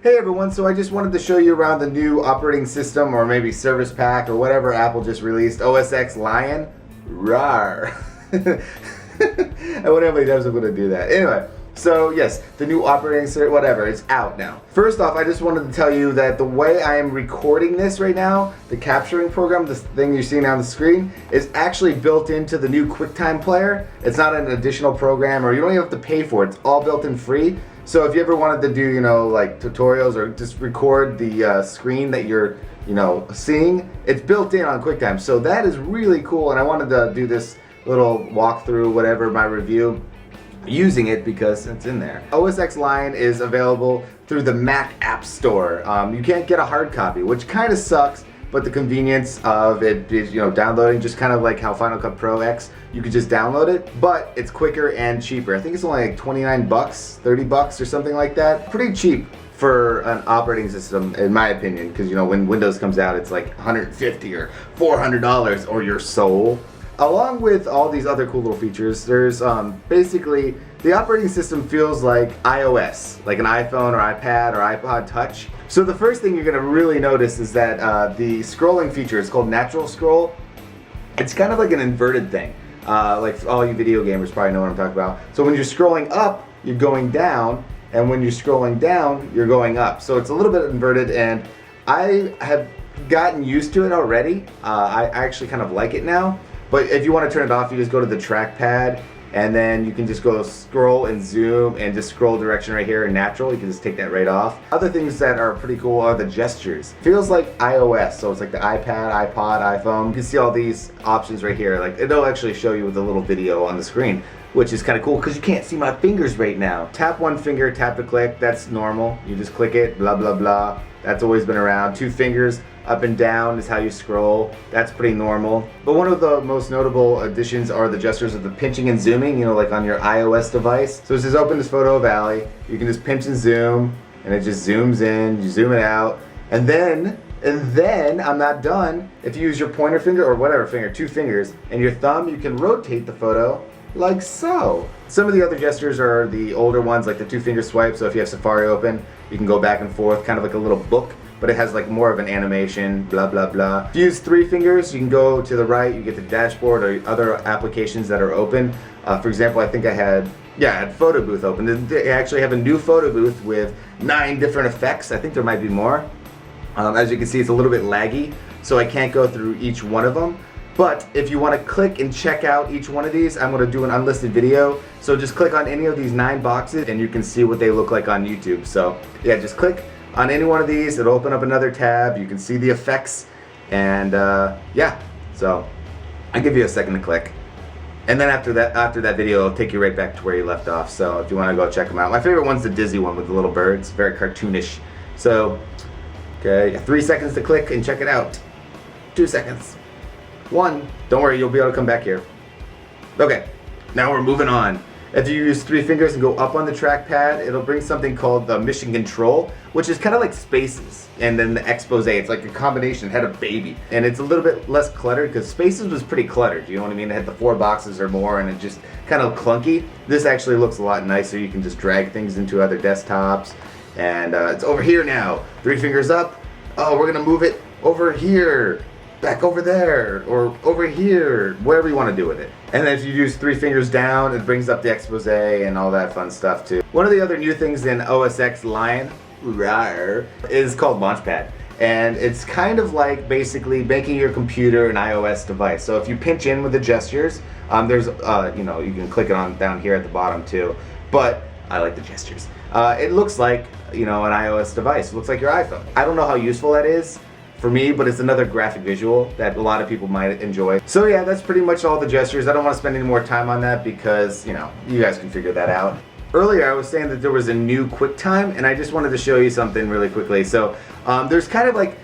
Hey everyone, so I just wanted to show you around the new operating system or maybe service pack or whatever Apple just released, OS X Lion, RAWR. I wonder how many times I'm going to do that. Anyway, so yes, the new operating system, whatever, it's out now. First off, I just wanted to tell you that the way I am recording this right now, the capturing program, this thing you're seeing on the screen, is actually built into the new QuickTime player. It's not an additional program, or you don't even have to pay for it. It's all built in free. So if you ever wanted to do, like tutorials or just record the screen that you're, seeing, it's built in on QuickTime. So that is really cool, and I wanted to do this little walkthrough, whatever, my review, using it because it's in there. OS X Lion is available through the Mac App Store. You can't get a hard copy, which kind of sucks, but the convenience of it is, downloading, just kind of like how Final Cut Pro X, you could just download it, but it's quicker and cheaper. I think it's only like 29 bucks, 30 bucks or something like that. Pretty cheap for an operating system, in my opinion, because when Windows comes out, it's like $150 or $400 or your soul. Along with all these other cool little features, there's basically, the operating system feels like iOS, like an iPhone or iPad or iPod Touch. So the first thing you're going to really notice is that the scrolling feature is called natural scroll. It's kind of like an inverted thing. Like all you video gamers probably know what I'm talking about. So when you're scrolling up, you're going down, and when you're scrolling down, you're going up. So it's a little bit inverted, and I have gotten used to it already. I actually kind of like it now. But if you want to turn it off, you just go to the trackpad, and then you can just go scroll and zoom and just scroll direction right here in natural. You can just take that right off. Other things that are pretty cool are the gestures. Feels like iOS, so it's like the iPad, iPod, iPhone. You can see all these options right here. Like it'll actually show you with a little video on the screen, which is kind of cool because you can't see my fingers right now. Tap one finger, tap to click, that's normal. You just click it, blah, blah, blah. That's always been around. Two fingers up and down is how you scroll. That's pretty normal. But one of the most notable additions are the gestures of the pinching and zooming, like on your iOS device. So it says open this photo of Alli. You can just pinch and zoom, and it just zooms in, you zoom it out. And then I'm not done. If you use your pointer finger or whatever finger, two fingers, and your thumb, you can rotate the photo like so. Some of the other gestures are the older ones, like the two finger swipe. So if you have Safari open, you can go back and forth, kind of like a little book, but it has like more of an animation, blah, blah, blah. If you use three fingers, you can go to the right, you get the dashboard or other applications that are open. For example, I think I had Photo Booth open. They actually have a new Photo Booth with 9 different effects. I think there might be more. As you can see, it's a little bit laggy, so I can't go through each one of them. But if you want to click and check out each one of these, I'm going to do an unlisted video. So just click on any of these 9 boxes and you can see what they look like on YouTube. So yeah, just click on any one of these. It'll open up another tab. You can see the effects. And so I'll give you a second to click. And then after that video, it'll take you right back to where you left off. So if you want to go check them out. My favorite one's the Disney one with the little birds. Very cartoonish. So, okay, 3 seconds to click and check it out. 2 seconds. 1. Don't worry, you'll be able to come back here. Okay, now we're moving on. If you use 3 fingers and go up on the trackpad, it'll bring something called the mission control, which is kind of like Spaces, and then the expose. It's like a combination. It had a baby, and it's a little bit less cluttered because Spaces was pretty cluttered. You know what I mean? It had the 4 boxes or more, and it just kind of clunky. This actually looks a lot nicer. You can just drag things into other desktops, and it's over here now. 3 fingers up. Oh, we're gonna move it over here. Back over there, or over here, wherever you want to do with it. And then if you use 3 fingers down, it brings up the expose and all that fun stuff too. One of the other new things in OS X Lion, RAWR, is called Launchpad. And it's kind of like basically making your computer an iOS device. So if you pinch in with the gestures, there's, you can click it on down here at the bottom too. But I like the gestures. It looks like, an iOS device. It looks like your iPhone. I don't know how useful that is for me, but it's another graphic visual that a lot of people might enjoy. So yeah, that's pretty much all the gestures. I don't want to spend any more time on that because, you guys can figure that out. Earlier I was saying that there was a new QuickTime, and I just wanted to show you something really quickly. So there's kind of like,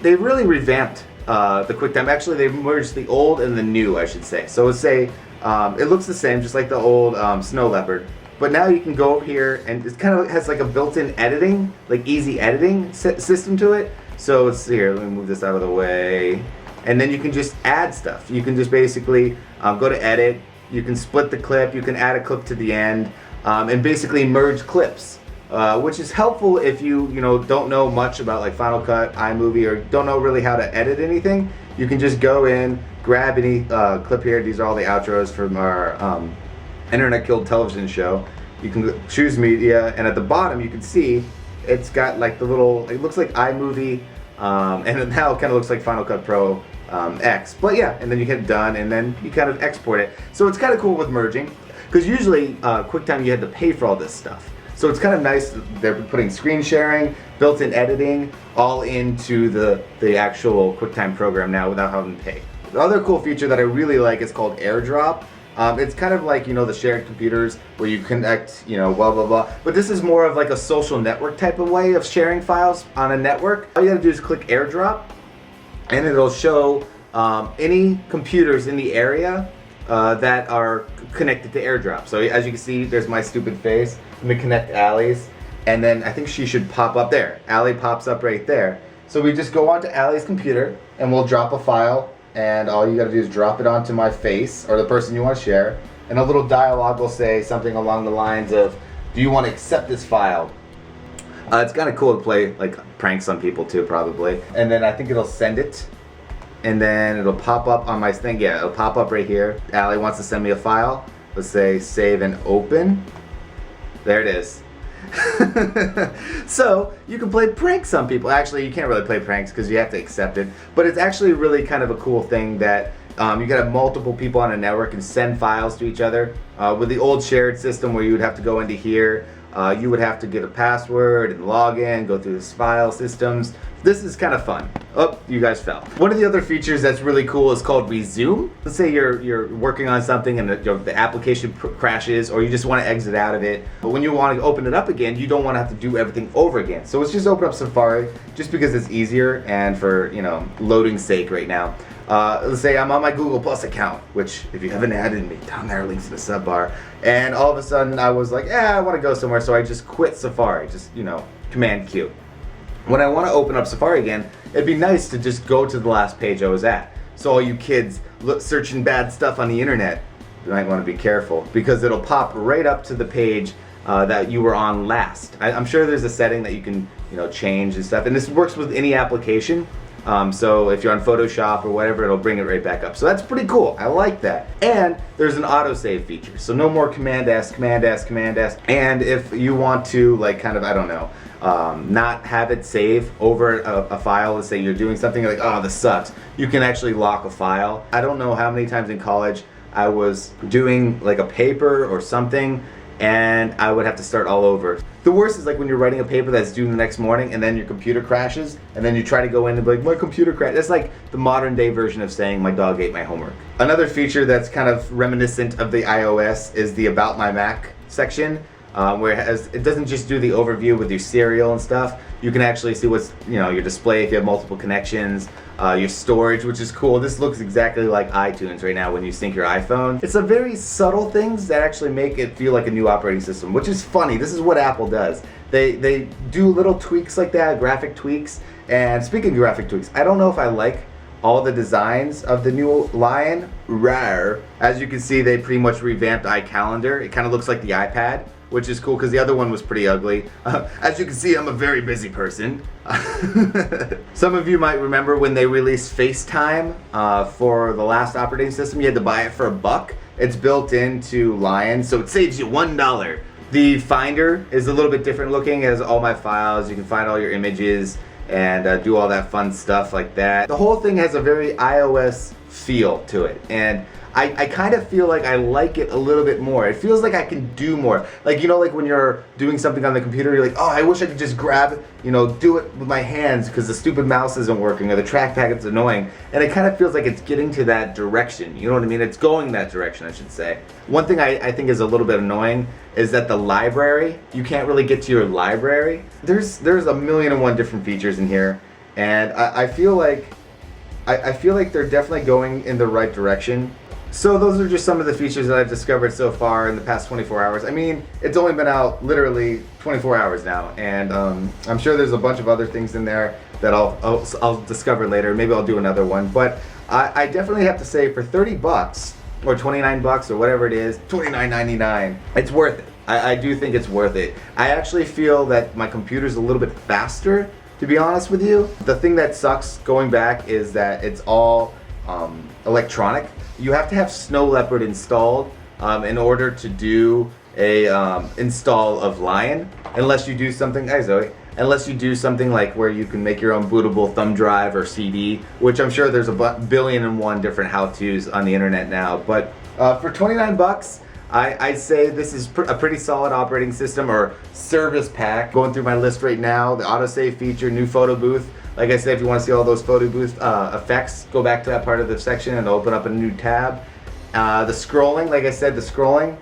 they really revamped the QuickTime. Actually, they merged the old and the new, I should say. So let's say it looks the same, just like the old Snow Leopard. But now you can go over here, and it kind of has like a built-in editing, like easy editing system to it. So let's see here, let me move this out of the way. And then you can just add stuff. You can just basically go to edit, you can split the clip, you can add a clip to the end, and basically merge clips. which is helpful if you don't know much about like Final Cut, iMovie, or don't know really how to edit anything. You can just go in, grab any clip here. These are all the outros from our Internet Killed Television show. You can choose media, and at the bottom you can see it's got like the little, it looks like iMovie, and now it kind of looks like Final Cut Pro X. But yeah, and then you hit done, and then you kind of export it. So it's kind of cool with merging, because usually QuickTime you had to pay for all this stuff. So it's kind of nice that they're putting screen sharing, built-in editing, all into the actual QuickTime program now without having to pay. The other cool feature that I really like is called AirDrop. It's kind of like, the shared computers where you connect, blah, blah, blah. But this is more of like a social network type of way of sharing files on a network. All you gotta do is click AirDrop, and it'll show any computers in the area that are connected to AirDrop. So as you can see, there's my stupid face. Let me connect Alli's, and then I think she should pop up there. Alli pops up right there. So we just go onto Alli's computer, and we'll drop a file, and all you gotta do is drop it onto my face, or the person you want to share, and a little dialogue will say something along the lines of, do you want to accept this file? It's kind of cool to play like pranks on people too, probably. And then I think it'll send it, and then it'll pop up on my thing. Yeah, it'll pop up right here. Alli wants to send me a file. Let's say save and open. There it is. So you can play pranks on people. Actually, you can't really play pranks because you have to accept it. But it's actually really kind of a cool thing that you can have multiple people on a network and send files to each other. With the old shared system where you would have to go into here, you would have to get a password and log in, go through this file systems. This is kind of fun. Oh, you guys fell. One of the other features that's really cool is called resume. Let's say you're working on something and the application crashes, or you just want to exit out of it. But when you want to open it up again, you don't want to have to do everything over again. So let's just open up Safari just because it's easier and for loading's sake right now. Let's say I'm on my Google Plus account, which if you haven't added me, down there, links in the sub bar. And all of a sudden I was like, I want to go somewhere, so I just quit Safari, just Command Q. When I want to open up Safari again, it'd be nice to just go to the last page I was at. So all you kids searching bad stuff on the internet, you might want to be careful, because it'll pop right up to the page that you were on last. I'm sure there's a setting that you can change and stuff, and this works with any application. So if you're on Photoshop or whatever, it'll bring it right back up. So that's pretty cool. I like that. And there's an autosave feature. So no more Command S, Command S, Command S. And if you want to not have it save over a file, let's say you're doing something like, oh, this sucks, you can actually lock a file. I don't know how many times in college I was doing like a paper or something, and I would have to start all over. The worst is like when you're writing a paper that's due the next morning and then your computer crashes, and then you try to go in and be like, my computer crashed. That's like the modern day version of saying my dog ate my homework. Another feature that's kind of reminiscent of the iOS is the About My Mac section, where it doesn't just do the overview with your serial and stuff. You can actually see what's your display if you have multiple connections, your storage, which is cool. This looks exactly like iTunes right now when you sync your iPhone. It's a very subtle things that actually make it feel like a new operating system, which is funny. This is what Apple does. They do little tweaks like that, graphic tweaks. And speaking of graphic tweaks, I don't know if I like all the designs of the new Lion RAWR. As you can see, they pretty much revamped iCalendar. It kind of looks like the iPad, which is cool because the other one was pretty ugly. As you can see, I'm a very busy person. Some of you might remember when they released FaceTime for the last operating system. You had to buy it for $1. It's built into Lion, so it saves you $1. The Finder is a little bit different looking. It has all my files. You can find all your images and do all that fun stuff like that. The whole thing has a very iOS feel to it, and I kind of feel like I like it a little bit more. It feels like I can do more. Like, like when you're doing something on the computer, you're like, oh, I wish I could just grab, do it with my hands because the stupid mouse isn't working or the trackpad is annoying. And it kind of feels like it's getting to that direction. You know what I mean? It's going that direction, I should say. One thing I think is a little bit annoying is that the library, you can't really get to your library. There's a million and one different features in here, and I feel like they're definitely going in the right direction. So those are just some of the features that I've discovered so far in the past 24 hours. I mean, it's only been out literally 24 hours now, and I'm sure there's a bunch of other things in there that I'll discover later. Maybe I'll do another one, but I definitely have to say, for $30 or $29 or whatever it is, $29.99, it's worth it. I do think it's worth it. I actually feel that my computer's a little bit faster, to be honest with you. The thing that sucks going back is that it's all electronic. You have to have Snow Leopard installed in order to do a install of Lion, unless you do something, hi Zoe, unless you do something like where you can make your own bootable thumb drive or CD, which I'm sure there's a billion and one different how-tos on the internet now. But for 29 bucks, I'd say this is a pretty solid operating system or service pack. Going through my list right now, the autosave feature, new photo booth. Like I said, if you want to see all those photo booth effects, go back to that part of the section and open up a new tab. The scrolling, like I said, the scrolling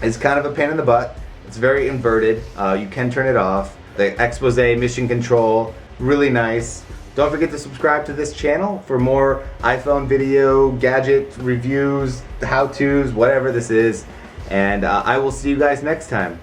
is kind of a pain in the butt. It's very inverted. You can turn it off. The expose, mission control, really nice. Don't forget to subscribe to this channel for more iPhone video, gadget reviews, how-tos, whatever this is. And I will see you guys next time.